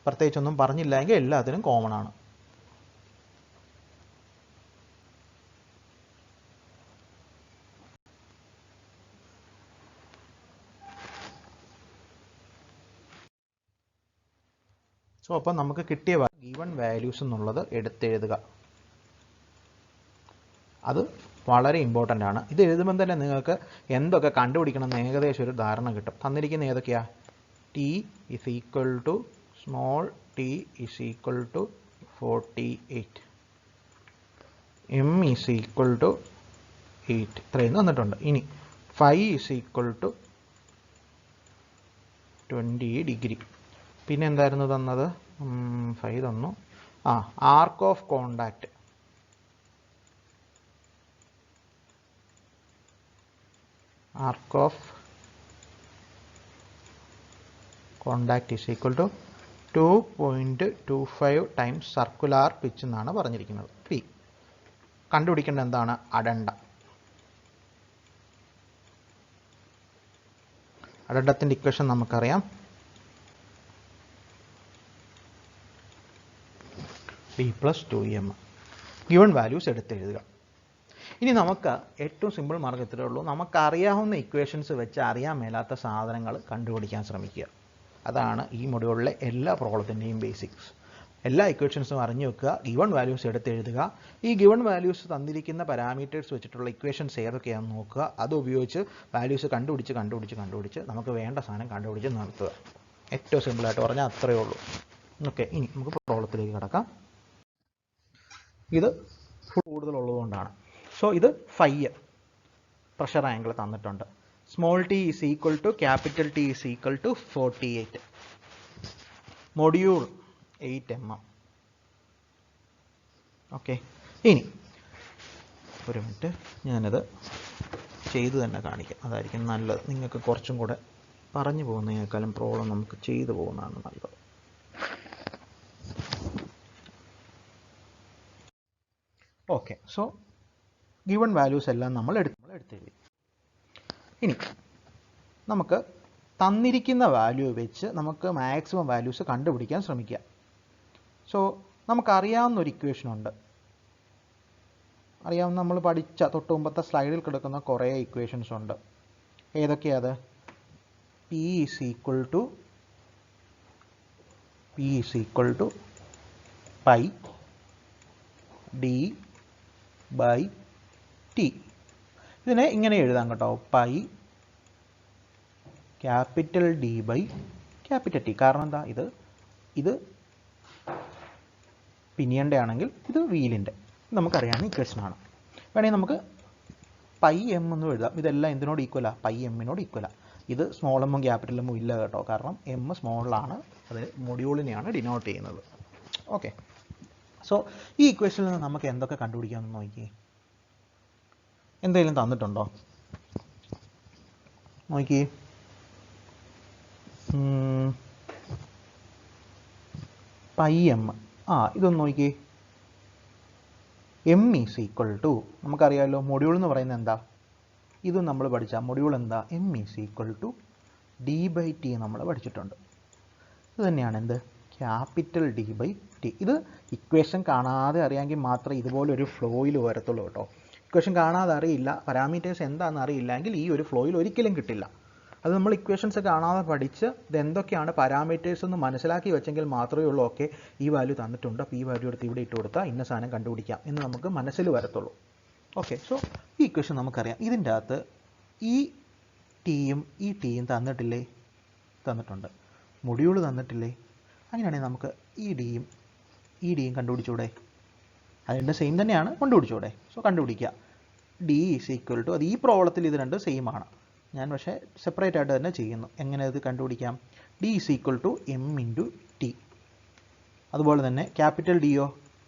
പ്രത്യേകിച്ചൊന്നും പറഞ്ഞില്ല എങ്കിൽ എല്ലാത്തിനും കോമൺ ആണ്. സോ അപ്പം നമുക്ക് കിട്ടിയ ഗിവൺ വാല്യൂസ് എന്നുള്ളത് എടുത്തെഴുതുക. അത് വളരെ ഇമ്പോർട്ടൻ്റ് ആണ്. ഇത് എഴുതുമ്പോൾ തന്നെ നിങ്ങൾക്ക് എന്തൊക്കെ കണ്ടുപിടിക്കണം എന്ന് ഏകദേശം ഒരു ധാരണ കിട്ടും. തന്നിരിക്കുന്ന ഏതൊക്കെയാ, t is equal to small t is equal to 48, m is equal to 8, ഇത്രയും തന്നിട്ടുണ്ട്. ഇനി phi is equal to 20 degree. പിന്നെ എന്തായിരുന്നു തന്നത്, ഫൈ തന്നു. Arc of contact, arc of contact is equal to 2.25 times circular pitch എന്നാണ് പറഞ്ഞിരിക്കുന്നത്. പി കണ്ടുപിടിക്കേണ്ടത് എന്താണ്, അഡെൻഡം. അഡെൻഡത്തിൻ്റെ ഇക്വേഷൻ നമുക്കറിയാം. d plus 2m. Given values എടുത്തെഴുതുക. ഇനി നമുക്ക് ഏറ്റവും സിമ്പിൾ മാർഗ്ഗം ഇത്രയേ ഉള്ളൂ. നമുക്കറിയാവുന്ന ഇക്വേഷൻസ് വെച്ച് അറിയാൻ മേലാത്ത സാധനങ്ങൾ കണ്ടുപിടിക്കാൻ ശ്രമിക്കുക. അതാണ് ഈ മൊഡ്യൂളിലെ എല്ലാ പ്രോബ്ലത്തിൻ്റെയും ബേസിക്സ്. എല്ലാ ഇക്വേഷൻസും അറിഞ്ഞു വെക്കുക, ഗിവൺ വാല്യൂസ് എടുത്തെഴുതുക. ഈ ഗിവൺ വാല്യൂസ് തന്നിരിക്കുന്ന പാരാമീറ്റേഴ്സ് വെച്ചിട്ടുള്ള ഇക്വേഷൻസ് ഏതൊക്കെയാണെന്ന് നോക്കുക. അത് ഉപയോഗിച്ച് വാല്യൂസ് കണ്ടുപിടിച്ച് നമുക്ക് വേണ്ട സാധനം കണ്ടുപിടിച്ച് നിർത്തുക. ഏറ്റവും സിമ്പിളായിട്ട് പറഞ്ഞാൽ അത്രയേ ഉള്ളൂ. ഓക്കെ, ഇനി നമുക്ക് പ്രോബ്ലത്തിലേക്ക് കിടക്കാം. ഇത് കൂടുതലുള്ളതുകൊണ്ടാണ്. സോ ഇത് ഫൈ പ്രഷർ ആംഗിൾ തന്നിട്ടുണ്ട്. Small T is equal to capital T is equal to 48. Module 8 mm. Okay, ഇനി ഒരു മിനിറ്റ്, ഞാനത് ചെയ്ത് തന്നെ കാണിക്കാം. അതായിരിക്കും നല്ലത്. നിങ്ങൾക്ക് കുറച്ചും കൂടെ പറഞ്ഞു പോകുന്നതിനേക്കാളും പ്രോബ്ലം നമുക്ക് ചെയ്തു പോകുന്നതാണ് നല്ലത്. ഓക്കെ, സോ ഗിവൺ വാല്യൂസ് എല്ലാം നമ്മൾ എടുത്തെഴുതി. ഇനി നമുക്ക് തന്നിരിക്കുന്ന വാല്യൂ വെച്ച് നമുക്ക് മാക്സിമം വാല്യൂസ് കണ്ടുപിടിക്കാൻ ശ്രമിക്കുക. സോ നമുക്കറിയാവുന്ന ഒരു ഇക്വേഷൻ ഉണ്ട്. അറിയാവുന്ന നമ്മൾ പഠിച്ച തൊട്ട് മുമ്പത്തെ സ്ലൈഡിൽ കിടക്കുന്ന കുറേ ഇക്വേഷൻസ് ഉണ്ട്. ഏതൊക്കെയത്? P is equal to pi d by t. ഇതിനെ ഇങ്ങനെ എഴുതാം കേട്ടോ, pi capital D by capital T. കാരണം എന്താ, ഇത് പിനിയൻ്റെ ആണെങ്കിൽ ഇത് വീലിൻ്റെ, നമുക്കറിയാവുന്ന ഇക്വേഷനാണ്. വേണമെങ്കിൽ നമുക്ക് പൈ എം എന്ന് എഴുതാം. ഇതെല്ലാം എന്തിനോട് ഈക്വലാണ്? പൈ എമ്മിനോട് ഈക്വലാണ്. ഇത് സ്മോൾ എമ്മും ക്യാപിറ്റൽ എമ്മും ഇല്ല കേട്ടോ, കാരണം എം സ്മോളിലാണ്, അത് മൊഡ്യൂളിനെയാണ് ഡിനോട്ട് ചെയ്യുന്നത്. ഓക്കെ, സോ ഈ ഇക്വേഷനിൽ നിന്ന് നമുക്ക് എന്തൊക്കെ കണ്ടുപിടിക്കാമെന്ന് നോക്കിയേ. എന്തെങ്കിലും തന്നിട്ടുണ്ടോ നോക്കിയേ. പൈ എം, ഇതൊന്ന് നോക്കിയേ. എം ഈസ് ഈക്വൽ ടു, നമുക്കറിയാമല്ലോ മൊഡ്യൂൾ എന്ന് പറയുന്നത് എന്താ, ഇത് നമ്മൾ പഠിച്ച മൊഡ്യൂൾ എന്താ, M is equal to D by T നമ്മൾ പഠിച്ചിട്ടുണ്ട്. ഇത് തന്നെയാണ് എന്ത്, ക്യാപിറ്റൽ ഡി ബൈ ടി. ഇത് ഇക്വേഷൻ കാണാതെ അറിയാമെങ്കിൽ മാത്രമേ ഇതുപോലൊരു ഫ്ലോയിൽ വരത്തുള്ളൂ കേട്ടോ. ഇക്വേഷൻ കാണാതെ അറിയില്ല, പാരാമീറ്റേഴ്സ് എന്താണെന്ന് അറിയില്ലെങ്കിൽ ഈ ഒരു ഫ്ലോയിൽ ഒരിക്കലും കിട്ടില്ല. അത് നമ്മൾ ഇക്വേഷൻസ് കാണാതെ പഠിച്ച് ഇതെന്തൊക്കെയാണ് പാരാമീറ്റേഴ്സ് എന്ന് മനസ്സിലാക്കി വെച്ചെങ്കിൽ മാത്രമേ ഉള്ളൂ ഓക്കെ ഈ വാല്യൂ തന്നിട്ടുണ്ട്, അപ്പോൾ ഈ വാല്യൂ എടുത്ത് ഇവിടെ ഇട്ട് കൊടുത്താൽ ഇന്ന സാധനം കണ്ടുപിടിക്കാം എന്ന് നമുക്ക് മനസ്സിൽ വരത്തുള്ളൂ. ഓക്കെ, സോ ഈ ഇക്വേഷൻ നമുക്കറിയാം. ഇതിൻ്റെ അകത്ത് ഈ ടിയും ഈ ടിയും തന്നിട്ടില്ലേ? തന്നിട്ടുണ്ട്. മൊഡ്യൂൾ തന്നിട്ടില്ലേ? അങ്ങനെയാണെങ്കിൽ നമുക്ക് ഈ ഡിയും കണ്ടുപിടിച്ചൂടെ? അതിൻ്റെ സെയിം തന്നെയാണ്, കണ്ടുപിടിച്ചൂടെ? സോ കണ്ടുപിടിക്കുക. ഡി ഈസ് ഈക്വൽ ടു, അത് ഈ പ്രോബ്ലത്തിൽ ഇത് രണ്ട് സെയിം ആണ്, ഞാൻ പക്ഷേ സെപ്പറേറ്റ് ആയിട്ട് തന്നെ ചെയ്യുന്നു. എങ്ങനെ ഇത് കണ്ടുപിടിക്കാം? D is equal to m into t. അതുപോലെ തന്നെ ക്യാപിറ്റൽ ഡിയോ,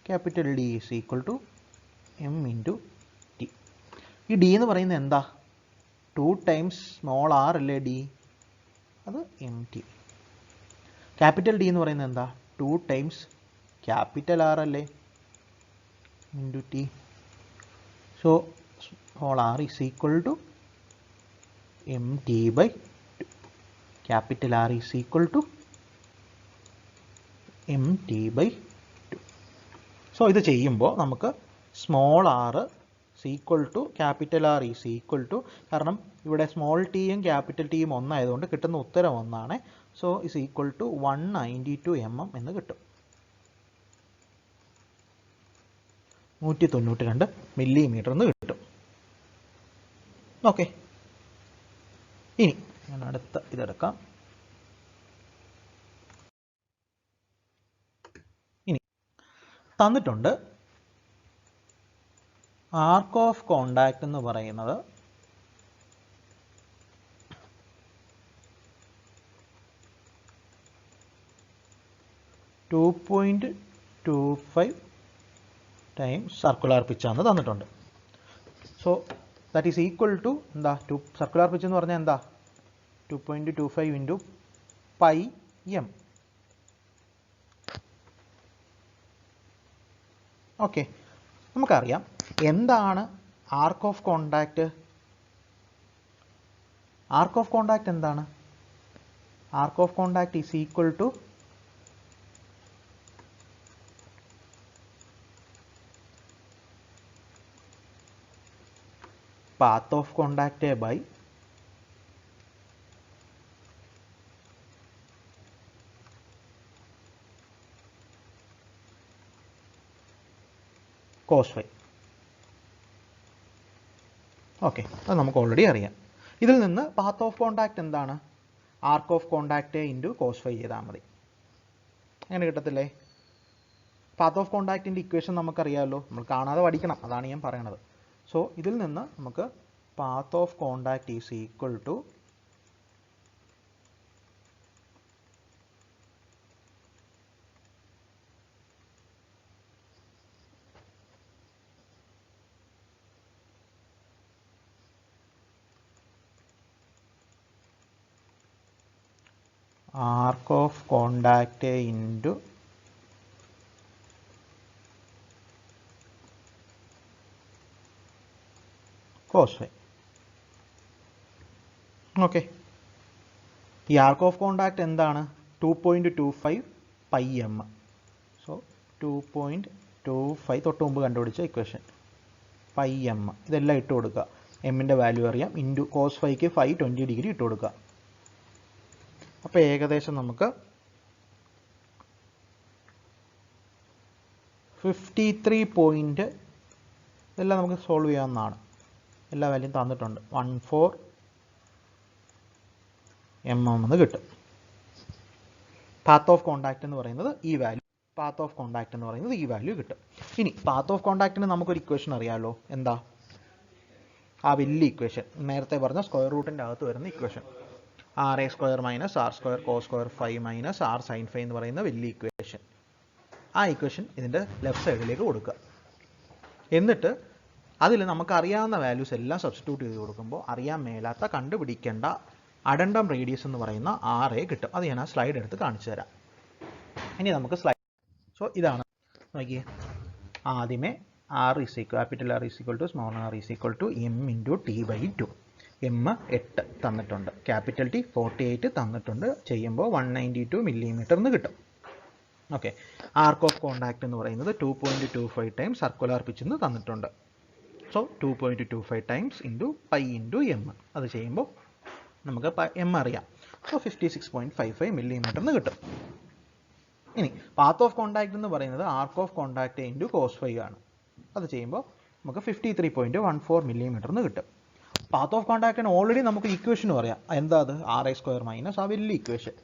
capital D is equal to m into t. ഈ ഡി എന്ന് പറയുന്നത് എന്താ? 2 ടൈംസ് സ്മോൾ ആർ അല്ലേ ഡി, അത് എം ടി. ക്യാപിറ്റൽ ഡി എന്ന് പറയുന്നത് എന്താ? 2 ടൈംസ് ക്യാപിറ്റൽ ആർ അല്ലേ, into t. So small r is equal to m t by 2. Capital R is equal to m t by 2. So ഇത് ചെയ്യുമ്പോൾ നമുക്ക് small r equal to capital R is equal to, കാരണം ഇവിടെ സ്മോൾ ടിയും ക്യാപിറ്റൽ ടിയും ഒന്നായതുകൊണ്ട് കിട്ടുന്ന ഉത്തരം ഒന്നാണ്. So is equal to 192 mm എന്ന് കിട്ടും. 192 മില്ലിമീറ്റർ എന്ന് കിട്ടും. ഓക്കെ, ഇനി ഞാൻ അടുത്ത ഇതെടുക്കാം. ഇനി തന്നിട്ടുണ്ട് ആർക്ക് ഓഫ് കോണ്ടാക്ട് എന്ന് പറയുന്നത് 2.25 ടൈംസ് സർക്കുലർ പിച്ചാന്ന് തന്നിട്ടുണ്ട്. So that is equal to എന്താ, സർക്കുലർ പിച്ച് എന്ന് പറഞ്ഞാൽ എന്താ, 2.25 ഇൻറ്റു പൈ എം. ഓക്കെ, നമുക്കറിയാം എന്താണ് arc of contact. Arc of contact എന്താണ്? Arc of contact is equal to path of contact by cos phi. Okay, അത് നമുക്ക് ഓൾറെഡി അറിയാം. ഇതിൽ നിന്ന് പാത്ത് ഓഫ് കോണ്ടാക്ട് എന്താണ്? Arc of contact into cos phi ചെയ്താൽ മതി. അങ്ങനെ കിട്ടത്തില്ലേ? പാത്ത് ഓഫ് കോണ്ടാക്റ്റിൻ്റെ ഇക്വേഷൻ നമുക്കറിയാമല്ലോ, നമ്മൾ കാണാതെ പഠിക്കണം, അതാണ് ഞാൻ പറയണത്. സോ ഇതിൽ നിന്ന് നമുക്ക് path of contact is equal to arc of contact into cos phi. Okay, ഈ ആർക്ക് ഓഫ് കോണ്ടാക്ട് എന്താണ്? 2.25 പൈ എം. സോ 2.25 തൊട്ട് മുമ്പ് കണ്ടുപിടിച്ച ഇക്വേഷൻ പൈ എം. ഇതെല്ലാം ഇട്ട് കൊടുക്കുക. എമ്മിൻ്റെ വാല്യൂ അറിയാം. ഇൻറ്റു കോസ് ഫൈക്ക് 520 ഡിഗ്രി ഇട്ട് കൊടുക്കുക. അപ്പോൾ ഏകദേശം നമുക്ക് 53 പോയിൻറ്റ്, ഇതെല്ലാം നമുക്ക് സോൾവ് ചെയ്യാവുന്നതാണ്. എല്ലാ വാല്യൂം തന്നിട്ടുണ്ട്. 14 mm എന്ന് കിട്ടും. പാത്ത് ഓഫ് കോണ്ടാക്ട് എന്ന് പറയുന്നത് ഈ വാല്യൂ, പാത്ത് ഓഫ് കോണ്ടാക്ട് എന്ന് പറയുന്നത് ഈ വാല്യൂ കിട്ടും. ഇനി പാത്ത് ഓഫ് കോണ്ടാക്റ്റിന് നമുക്കൊരു ഇക്വേഷൻ അറിയാമല്ലോ, എന്താ? ആ വലിയ ഇക്വേഷൻ, നേരത്തെ പറഞ്ഞ സ്ക്വയർ റൂട്ടിൻ്റെ അകത്ത് വരുന്ന equation, r A square minus R square cos square phi minus R sign phi എന്ന് പറയുന്ന വലിയ ഇക്വേഷൻ. ആ ഇക്വേഷൻ ഇതിൻ്റെ ലെഫ്റ്റ് സൈഡിലേക്ക് കൊടുക്കുക. എന്നിട്ട് അതിൽ നമുക്കറിയാവുന്ന വാല്യൂസ് എല്ലാം സബ്സ്റ്റിറ്റ്യൂട്ട് ചെയ്ത് കൊടുക്കുമ്പോൾ അറിയാൻ മേലാത്ത കണ്ടുപിടിക്കേണ്ട അഡൻഡം റേഡിയസ് എന്ന് പറയുന്ന ആർ എ കിട്ടും. അത് ഞാൻ ആ സ്ലൈഡ് എടുത്ത് കാണിച്ചു തരാം. ഇനി നമുക്ക് സ്ലൈഡ്, സോ ഇതാണ് നോക്കിയേ. ആദ്യമേ r is equal, capital R is equal to small r is equal to m into t by 2. M 8 തന്നിട്ടുണ്ട്, ക്യാപിറ്റൽ ടി 48 തന്നിട്ടുണ്ട്. ചെയ്യുമ്പോൾ 192 മില്ലിമീറ്റർ എന്ന് കിട്ടും. ഓക്കെ, ആർക്ക് ഓഫ് കോണ്ടാക്ട് എന്ന് പറയുന്നത് 2.25 ടൈംസ് സർക്കുലർ പിച്ച് എന്ന് തന്നിട്ടുണ്ട്. So 2.25 times into pi into M. അത് ചെയ്യുമ്പോൾ നമുക്ക് എം അറിയാം. സോ 56.55 മില്ലിമീറ്റർ എന്ന് കിട്ടും. ഇനി പാത്ത് ഓഫ് കോണ്ടാക്ട് എന്ന് പറയുന്നത് arc of contact into cos phi ആണ്. അത് ചെയ്യുമ്പോൾ നമുക്ക് 53.14 മില്ലിമീറ്റർ എന്ന് കിട്ടും. പാത്ത് ഓഫ് കോണ്ടാക്റ്റിന് ഓൾറെഡി നമുക്ക് ഇക്വേഷനും അറിയാം. എന്താ അത്? ആർ ഐ സ്ക്വയർ മൈനസ് ആ വലിയ ഇക്വേഷൻ.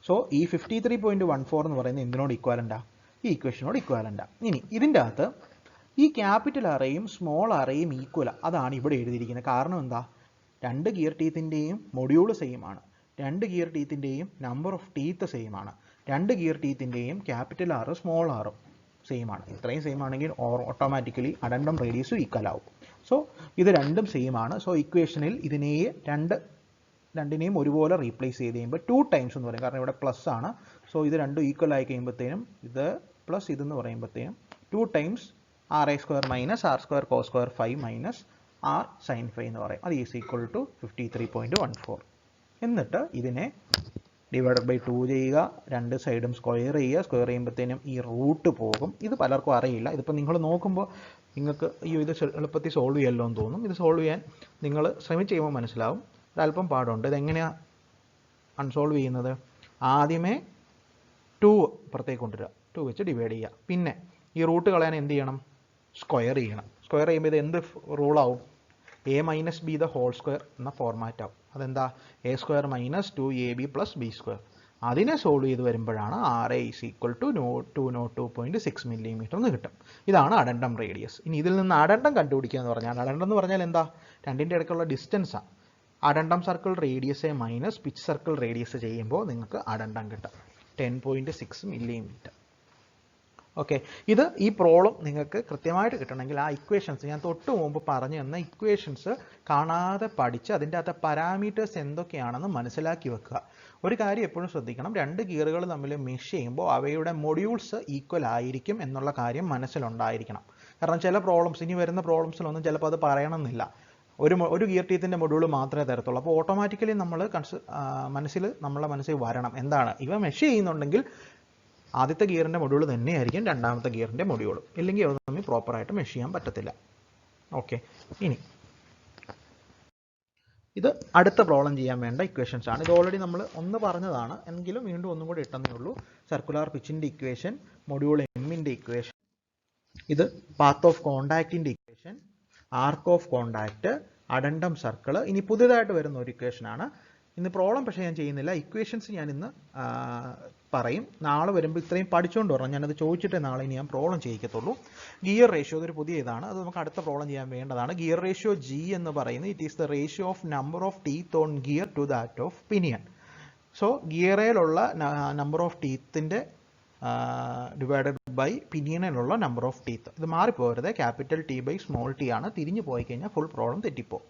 സോ ഈ 53.14 എന്ന് പറയുന്നത് എന്തിനോട് ഇക്വാലൻ്റാ? ഈ ഇക്വേഷനോട് ഇക്വാലൻ്റാ. ഇനി ഇതിൻ്റെ അകത്ത് ഈ ക്യാപിറ്റൽ ആറേയും സ്മോൾ ആറേയും ഈക്വല, അതാണ് ഇവിടെ എഴുതിയിരിക്കുന്നത്. കാരണം എന്താ? രണ്ട് ഗിയർ ടീത്തിൻ്റെയും മൊഡ്യൂൾ സെയിം ആണ്. രണ്ട് ഗിയർ ടീത്തിൻ്റെയും നമ്പർ ഓഫ് ടീത്ത് സെയിം ആണ്. രണ്ട് ഗിയർ ടീത്തിൻ്റെയും ക്യാപിറ്റൽ ആറ് സ്മോൾ ആറും സെയിം ആണ്. ഇത്രയും സെയിം ആണെങ്കിൽ ഓട്ടോമാറ്റിക്കലി അഡൻഡം റേഡിയസും ഈക്വൽ ആവും. സോ ഇത് രണ്ടും സെയിം ആണ്. സോ ഇക്വേഷനിൽ ഇതിനെ രണ്ടിനെയും ഒരുപോലെ റീപ്ലേസ് ചെയ്ത് കഴിയുമ്പോൾ 2 ടൈംസ് എന്ന് പറയും. കാരണം ഇവിടെ പ്ലസ് ആണ്. സോ ഇത് രണ്ടും ഈക്വൽ ആയി കഴിയുമ്പോഴത്തേനും ഇത് പ്ലസ് ഇതെന്ന് പറയുമ്പോഴത്തേനും 2 times r i square minus R square cos square 5 minus R sin 5 എന്ന് പറയും. അത് ഈസ് ഈക്വൽ ടു 53.14. എന്നിട്ട് ഇതിനെ ഡിവൈഡഡ് ബൈ 2 ചെയ്യുക, രണ്ട് സൈഡും സ്ക്വയർ ചെയ്യുക. സ്ക്വയർ ചെയ്യുമ്പോഴത്തേനും ഈ റൂട്ട് പോകും. ഇത് പലർക്കും അറിയില്ല. ഇതിപ്പോൾ നിങ്ങൾ നോക്കുമ്പോൾ നിങ്ങൾക്ക് ഇത് എളുപ്പത്തിൽ സോൾവ് ചെയ്യാമല്ലോ എന്ന് തോന്നും. ഇത് സോൾവ് ചെയ്യാൻ നിങ്ങൾ ശ്രമിച്ച് ചെയ്യുമ്പോൾ മനസ്സിലാവും ഒരല്പം പാടുണ്ട്. ഇതെങ്ങനെയാണ് അൺസോൾവ് ചെയ്യുന്നത്? ആദ്യമേ 2 പുറത്തേക്ക് കൊണ്ടുവരിക, 2 വെച്ച് ഡിവൈഡ് ചെയ്യുക. പിന്നെ ഈ റൂട്ട് കളയാൻ എന്ത് ചെയ്യണം? സ്ക്വയർ ചെയ്യണം. സ്ക്വയർ ചെയ്യുമ്പോൾ ഇത് എന്ത് റൂളാവും? A minus b the whole square എന്ന ഫോർമാറ്റ് ആവും. അതെന്താ? A square minus 2ab plus b square. അതിനെ സോൾവ് ചെയ്ത് വരുമ്പോഴാണ് r a is equal to 202.6 millimetre എന്ന് കിട്ടും. ഇതാണ് അഡൻഡം റേഡിയസ്. ഇനി ഇതിൽ നിന്ന് അഡൻഡം കണ്ടുപിടിക്കുക എന്ന് പറഞ്ഞാൽ, അഡൻഡം എന്ന് പറഞ്ഞാൽ എന്താ? രണ്ടിൻ്റെ ഇടയ്ക്കുള്ള ഡിസ്റ്റൻസാണ്. Addendum circle radius minus pitch circle radius ചെയ്യുമ്പോൾ നിങ്ങൾക്ക് അഡൻഡം കിട്ടും 10.6 മില്ലിമീറ്റർ. ഓക്കെ, ഇത് ഈ പ്രോബ്ലം നിങ്ങൾക്ക് കൃത്യമായിട്ട് കിട്ടണമെങ്കിൽ ആ ഇക്വേഷൻസ് ഞാൻ തൊട്ട് മുമ്പ് പറഞ്ഞു തന്ന ഇക്വേഷൻസ് കാണാതെ പഠിച്ച് അതിൻ്റെ അകത്തെ പാരാമീറ്റേഴ്സ് എന്തൊക്കെയാണെന്ന് മനസ്സിലാക്കി വെക്കുക. ഒരു കാര്യം എപ്പോഴും ശ്രദ്ധിക്കണം, രണ്ട് ഗിയറുകൾ തമ്മിൽ മെഷ് ചെയ്യുമ്പോൾ അവയുടെ മൊഡ്യൂൾസ് ഈക്വൽ ആയിരിക്കും എന്നുള്ള കാര്യം മനസ്സിലുണ്ടായിരിക്കണം. കാരണം ചില പ്രോബ്ലംസ്, ഇനി വരുന്ന പ്രോബ്ലംസിലൊന്നും ചിലപ്പോൾ അത് പറയണമെന്നില്ല. ഒരു ഗിയർ ടീത്തിൻ്റെ മൊഡ്യൂൾ മാത്രമേ തരത്തുള്ളൂ. അപ്പോൾ ഓട്ടോമാറ്റിക്കലി നമ്മൾ നമ്മളെ മനസ്സിൽ വരണം എന്താണ്, ഇവ മെഷ് ചെയ്യുന്നുണ്ടെങ്കിൽ ആദ്യത്തെ ഗിയറിൻ്റെ മൊഡ്യൂൾ തന്നെയായിരിക്കും രണ്ടാമത്തെ ഗിയറിൻ്റെ മൊഡ്യൂൾ. ഇല്ലെങ്കിൽ അത് തമ്മിൽ പ്രോപ്പറായിട്ട് മെഷ് ചെയ്യാൻ പറ്റത്തില്ല. ഓക്കെ, ഇനി ഇത് അടുത്ത പ്രോബ്ലം ചെയ്യാൻ വേണ്ട ഇക്വേഷൻസ് ആണ്. ഇത് ഓൾറെഡി നമ്മൾ ഒന്ന് പറഞ്ഞതാണ്, എങ്കിലും വീണ്ടും ഒന്നും കൂടി ഇട്ടെന്നേ ഉള്ളൂ. സർക്കുലർ പിച്ചിൻ്റെ ഇക്വേഷൻ, മൊഡ്യൂൾ എമ്മിൻ്റെ ഇക്വേഷൻ, ഇത് പാത്ത് ഓഫ് കോണ്ടാക്റ്റിൻ്റെ equation, arc of contact, addendum circle. ഇനി പുതിയതായിട്ട് വരുന്ന ഒരു ഇക്വേഷനാണ്. ഇന്ന് പ്രോബ്ലം പക്ഷേ ഞാൻ ചെയ്യുന്നില്ല, ഇക്വേഷൻസ് ഞാൻ ഇന്ന് പറയും. നാളെ വരുമ്പോൾ ഇത്രയും പഠിച്ചുകൊണ്ട് വരണം. ഞാനത് ചോദിച്ചിട്ടേ നാളെ ഇനി ഞാൻ പ്രോബ്ലം ചെയ്യിക്കത്തുള്ളൂ. ഗിയർ റേഷ്യോ അതൊരു പുതിയ ഇതാണ്, അത് നമുക്ക് അടുത്ത പ്രോബ്ലം ചെയ്യാൻ വേണ്ടതാണ്. ഗിയർ റേഷ്യോ ജി എന്ന് പറയുന്നത് it is the ratio of number of teeth on gear to that of pinion. So ഗിയറിലുള്ള നമ്പർ ഓഫ് ടീത്തിൻ്റെ ഡിവൈഡഡ് ബൈ പിനിയനിലുള്ള നമ്പർ ഓഫ് ടീത്ത്. ഇത് മാറിപ്പോകരുത്, capital t by small t ആണ്. തിരിഞ്ഞു പോയി കഴിഞ്ഞാൽ ഫുൾ പ്രോബ്ലം തെറ്റിപ്പോകും.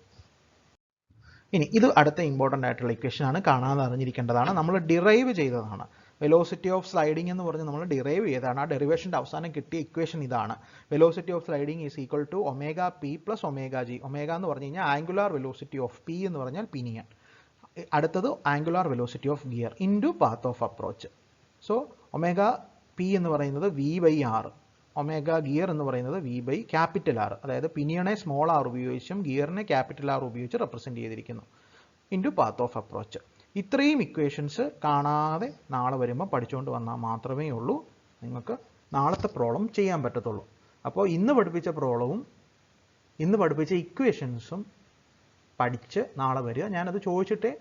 ഇനി ഇത് അടുത്ത ഇമ്പോർട്ടൻ്റ് ആയിട്ടുള്ള ഇക്വേഷൻ ആണ്, കാണാതെ അറിഞ്ഞിരിക്കേണ്ടതാണ്. നമ്മൾ ഡിറൈവ് ചെയ്തതാണ്. വെലോസിറ്റി ഓഫ് സ്ലൈഡിംഗ് എന്ന് പറഞ്ഞ് നമ്മൾ ഡിറൈവ് ചെയ്തതാണ്. ആ ഡെറിവേഷൻ്റെ അവസാനം കിട്ടിയ ഇക്വേഷൻ ഇതാണ്. Velocity of sliding is equal to omega p plus omega g. Omega എന്ന് പറഞ്ഞു കഴിഞ്ഞാൽ ആംഗുലാർ വെലോസിറ്റി ഓഫ് പി എന്ന് പറഞ്ഞാൽ പിനിയൻ, അടുത്തത് angular velocity of gear into path of approach. So omega p എന്ന് പറയുന്നത് v by r, omega gear എന്ന് പറയുന്നത് വി ബൈ ക്യാപിറ്റൽ ആർ, അതായത് പിനിയനെ സ്മോൾ ആർ ഉപയോഗിച്ചും ഗിയറിനെ ക്യാപിറ്റൽ ആർ ഉപയോഗിച്ച് റെപ്രസെൻറ്റ് ചെയ്തിരിക്കുന്നു, ഇൻറ്റു പാത്ത് ഓഫ് അപ്രോച്ച്. ഇത്രയും ഇക്വേഷൻസ് കാണാതെ നാളെ വരുമ്പോൾ പഠിച്ചുകൊണ്ട് വന്നാൽ മാത്രമേ ഉള്ളൂ നിങ്ങൾക്ക് നാളത്തെ പ്രോബ്ലം ചെയ്യാൻ പറ്റത്തുള്ളൂ. അപ്പോൾ ഇന്ന് പഠിപ്പിച്ച പ്രോബ്ലവും ഇന്ന് പഠിപ്പിച്ച ഇക്വേഷൻസും പഠിച്ച് നാളെ വരിക. ഞാനത് ചോദിച്ചിട്ടേ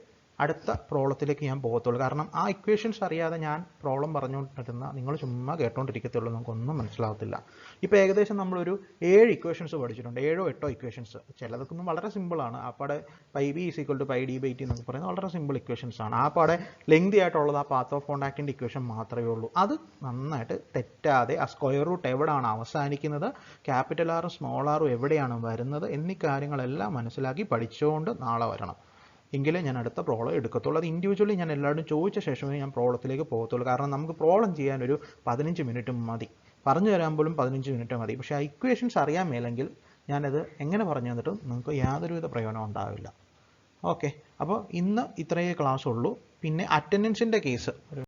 അടുത്ത പ്രോബ്ലത്തിലേക്ക് ഞാൻ പോകത്തുള്ളൂ. കാരണം ആ ഇക്വേഷൻസ് അറിയാതെ ഞാൻ പ്രോബ്ലം പറഞ്ഞുകൊണ്ടിരുന്ന നിങ്ങൾ ചുമ്മാ കേട്ടോണ്ടിരിക്കത്തുള്ളൂ, നമുക്കൊന്നും മനസ്സിലാകത്തില്ല. ഇപ്പോൾ ഏകദേശം നമ്മളൊരു 7 ഇക്വേഷൻസ് പഠിച്ചിട്ടുണ്ട്, 7 8 ഇക്വേഷൻസ്. ചിലതൊക്കെ വളരെ സിമ്പിളാണ്. ആപ്പാടെ pi b is equal to pi D by t എന്നൊക്കെ പറയുന്നത് വളരെ സിമ്പിൾ ഇക്വേഷൻസ് ആണ്. ആപ്പാടെ ലെങ്തി ആയിട്ടുള്ളത് ആ പാത്ത് ഓഫ് കോണ്ടാക്റ്റിൻ്റെ ഇക്വേഷൻ മാത്രമേ ഉള്ളൂ. അത് നന്നായിട്ട് തെറ്റാതെ ആ സ്ക്വയർ റൂട്ട് എവിടെയാണ് അവസാനിക്കുന്നത്, ക്യാപിറ്റൽ ആറും സ്മോൾ ആറും എവിടെയാണ് വരുന്നത് എന്നീ കാര്യങ്ങളെല്ലാം മനസ്സിലാക്കി പഠിച്ചുകൊണ്ട് നാളെ വരണം. എങ്കിലേ ഞാൻ അടുത്ത പ്രോബ്ലം എടുക്കത്തുള്ളൂ. അത് ഇൻഡിവിജ്വലി ഞാൻ എല്ലാവരും ചോദിച്ച ശേഷമേ ഞാൻ പ്രോബ്ലത്തിലേക്ക് പോകത്തുള്ളൂ. കാരണം നമുക്ക് പ്രോബ്ലം ചെയ്യാൻ ഒരു 15 മിനിറ്റ് മതി, പറഞ്ഞു തരാൻ പോലും 15 മിനിറ്റ് മതി. പക്ഷേ ആ ഇക്വേഷൻസ് അറിയാൻ മേലെങ്കിൽ ഞാനത് എങ്ങനെ പറഞ്ഞു തന്നിട്ടും നിങ്ങൾക്ക് യാതൊരുവിധ പ്രയോജനം ഉണ്ടാവില്ല. ഓക്കെ, അപ്പോൾ ഇന്ന് ഇത്രയേ ക്ലാസ് ഉള്ളൂ. പിന്നെ അറ്റൻഡൻസിൻ്റെ കേസ് ഒരു